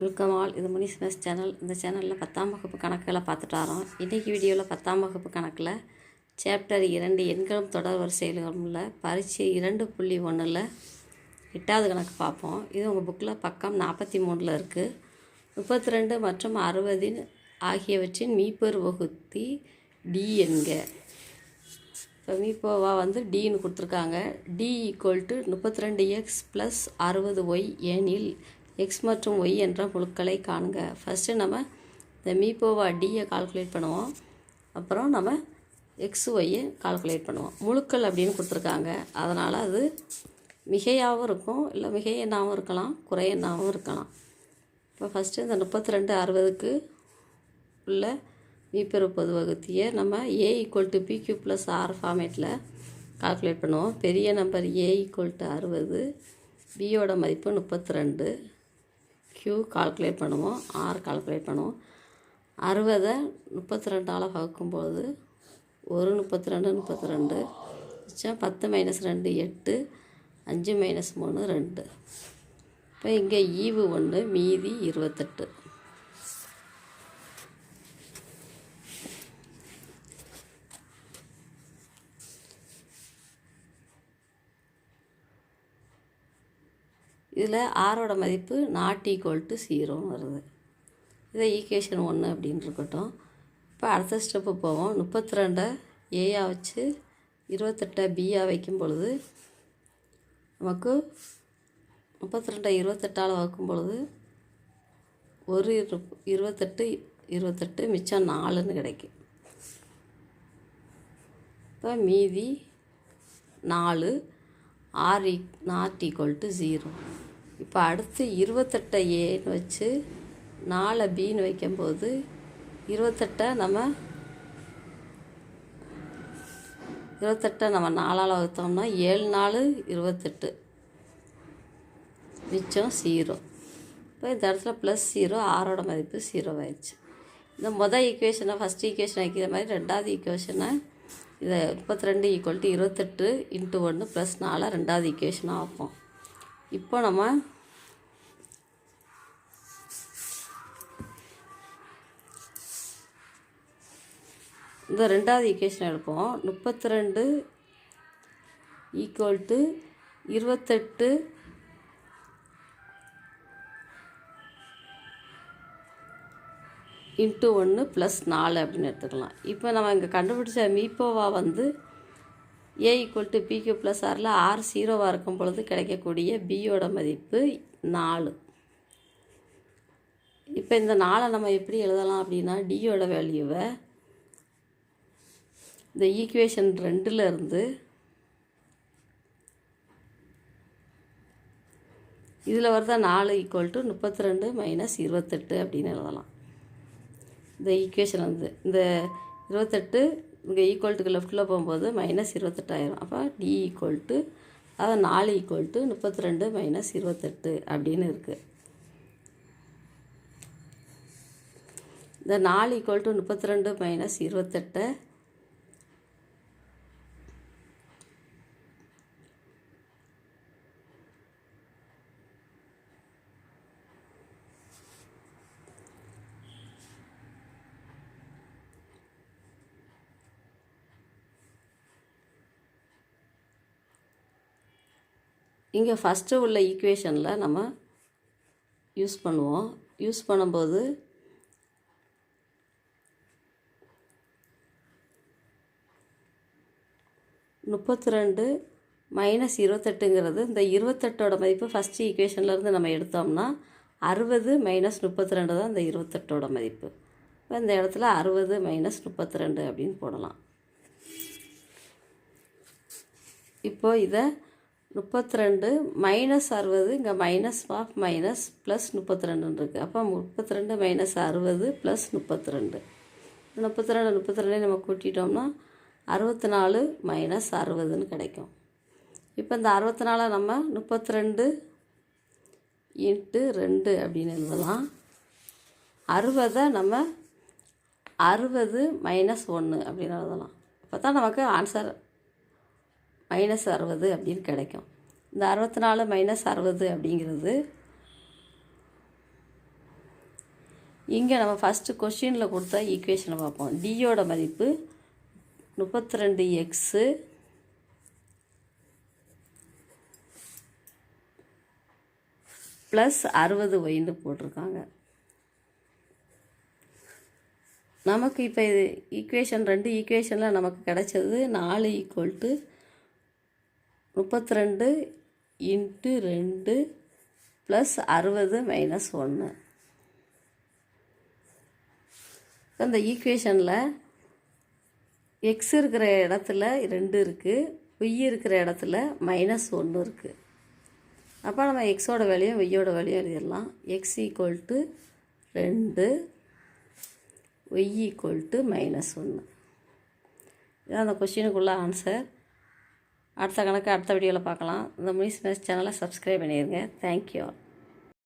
Welcome all. இது Munis maths channel. இந்த சேனலில் 10ஆம் வகுப்பு கணக்குகளை பார்த்துட்டு வரோம். இன்றைக்கி வீடியோவில் 10ஆம் வகுப்பு கணக்கில் சாப்டர் 2 எண்களும் தொடர் வரிசைகளும்ல பரீட்சை 2.1ல் 8வது கணக்கு பார்ப்போம். இது உங்கள் புக்கில் பக்கம் 43 இருக்குது. 32 மற்றும் 60 ஆகியவற்றின் மீப்பெரு வகுத்தி டி என்க. இப்போ மீப்போவா டின்னு கொடுத்துருக்காங்க. டி = 32x + 60y எனில் எக்ஸ் மற்றும் ஒய் என்ற முழுக்களை காணுங்க. ஃபஸ்ட்டு நம்ம இந்த மீப்போவா டியை கால்குலேட் பண்ணுவோம். அப்புறம் நம்ம எக்ஸ் ஒய்யை கால்குலேட் பண்ணுவோம். முழுக்கள் அப்படின்னு கொடுத்துருக்காங்க. அதனால் அது மிகையாகவும் இருக்கும், இல்லை மிகை எண்ணாகவும் இருக்கலாம், குறை எண்ணாகவும் இருக்கலாம். இப்போ ஃபஸ்ட்டு இந்த 32 60க்கு உள்ள மீப்பெரு பொது வகுத்தியை நம்ம a = pq + r ஃபார்மேட்டில் கால்குலேட் பண்ணுவோம். பெரிய நம்பர் a = 60, பியோட மதிப்பு 32, q கால்குலேட் பண்ணுவோம், r கால்குலேட் பண்ணுவோம். 60 32ஆல் வகுக்கும்போது 1 32 32 மிச்சம் 10 - 2 8, 5 - 3 2. இப்போ இங்கே ஈவு 1, மீதி 28. இதில் ஆரோட மதிப்பு ≠ 0 வருது. இதை ஈக்குவேஷன் 1 அப்படின்னு இருக்கட்டும். இப்போ அடுத்த ஸ்டெப்பு போவோம். 32 ஏயாக வச்சு 28 பியாக வைக்கும் பொழுது நமக்கு 32 28ஆல் வகுக்கும் பொழுது 1 28 28 மிச்சம் 4ன்னு கிடைக்கும். இப்போ மீதி 4, r ≠ 0. இப்போ அடுத்து 28 ஏன்னு வச்சு 4 பின்னு வைக்கும்போது 28 நம்ம 4ஆல் வகுத்தோம்னா 7 4 28 மிச்சம் 0. இப்போ இந்த இடத்துல +0, ஆரோட மதிப்பு 0 ஆயிடுச்சு. இந்த மொதல் ஈக்குவேஷனை ஃபஸ்ட் ஈக்குவேஷனை வைக்கிற மாதிரி ரெண்டாவது ஈக்குவேஷனை இதை 32 = 28 × 1 + 4 ரெண்டாவது ஈக்குவேஷனாக வைப்போம். இப்போ நம்ம இந்த ரெண்டாவது ஈக்குவேஷன் எடுப்போம். 32 = 28 × 1 + 4 அப்படின்னு எடுத்துக்கலாம். இப்போ நம்ம இங்கே கண்டுபிடிச்ச மீப்போவா a = pq + rல r 0வாக இருக்கும் பொழுது கிடைக்கக்கூடிய பியோட மதிப்பு 4. இப்போ இந்த 4 நம்ம எப்படி எழுதலாம் அப்படின்னா டியோட வேல்யூவை இந்த ஈக்குவேஷன் 2ல் இருந்து இதில் வருதா 4 = 32 - 28 அப்படின்னு எழுதலாம். இந்த ஈக்குவேஷன் இந்த 28 இங்கே ஈக்குவல்ட்டுக்கு லெஃப்டில் போகும்போது -28 ஆயிரும். அப்போ டி அதாவது 4 = 32 - 28 அப்படின்னு இருக்குது. இந்த 4 = 32 - 28 இங்கே ஃபஸ்ட்டு உள்ள ஈக்குவேஷனில் நம்ம யூஸ் பண்ணுவோம். யூஸ் பண்ணும்போது -32 - 28ங்கிறது இந்த 28ஓட மதிப்பு ஃபஸ்ட்டு ஈக்குவேஷன்லேருந்து நம்ம எடுத்தோம்னா 60 - 32 தான் இந்த 28ஓட மதிப்பு. இப்போ இந்த இடத்துல 60 - 32 அப்படின்னு போடலாம். இப்போது இதை 32 - 60 இங்கே -(-) +32 இருக்குது. அப்போ 32 - 60 + 32 32 நம்ம கூட்டிட்டோம்னா 64 - 60ன்னு கிடைக்கும். இப்போ இந்த 64 நம்ம 32 × 2 அப்படின்னு எழுதலாம். 60 நம்ம 60 - 1 அப்படின்னு எழுதலாம். அப்போ தான் நமக்கு ஆன்சர் -60 அப்படின்னு கிடைக்கும். இந்த 64 - 60 அப்படிங்கிறது இங்கே நம்ம ஃபஸ்ட்டு கொஷினில் கொடுத்த ஈக்குவேஷனை பார்ப்போம். டியோட மதிப்பு 32x ப்ளஸ் 60y போட்டிருக்காங்க. நமக்கு இப்போ இது ஈக்குவேஷனில் நமக்கு கிடைச்சது 4 = 32 × 2 ப்ளஸ் 60 - 1. இந்த ஈக்குவேஷனில் எக்ஸ் இருக்கிற இடத்துல 2 இருக்குது, ஒய் இருக்கிற இடத்துல -1 இருக்குது. அப்போ நம்ம எக்ஸோட வேல்யூயும் ஒய்யோட வேல்யூயும் எழுதிடலாம். X = 2, y = -1. இதான் அந்த கொஷினுக்குள்ள ஆன்சர். அடுத்த கணக்கு அடுத்த வீடியோவில் பார்க்கலாம். இந்த மிஸ் மேத்ஸ் சேனலை சப்ஸ்கிரைப் பண்ணிடுங்க. தேங்க்யூ.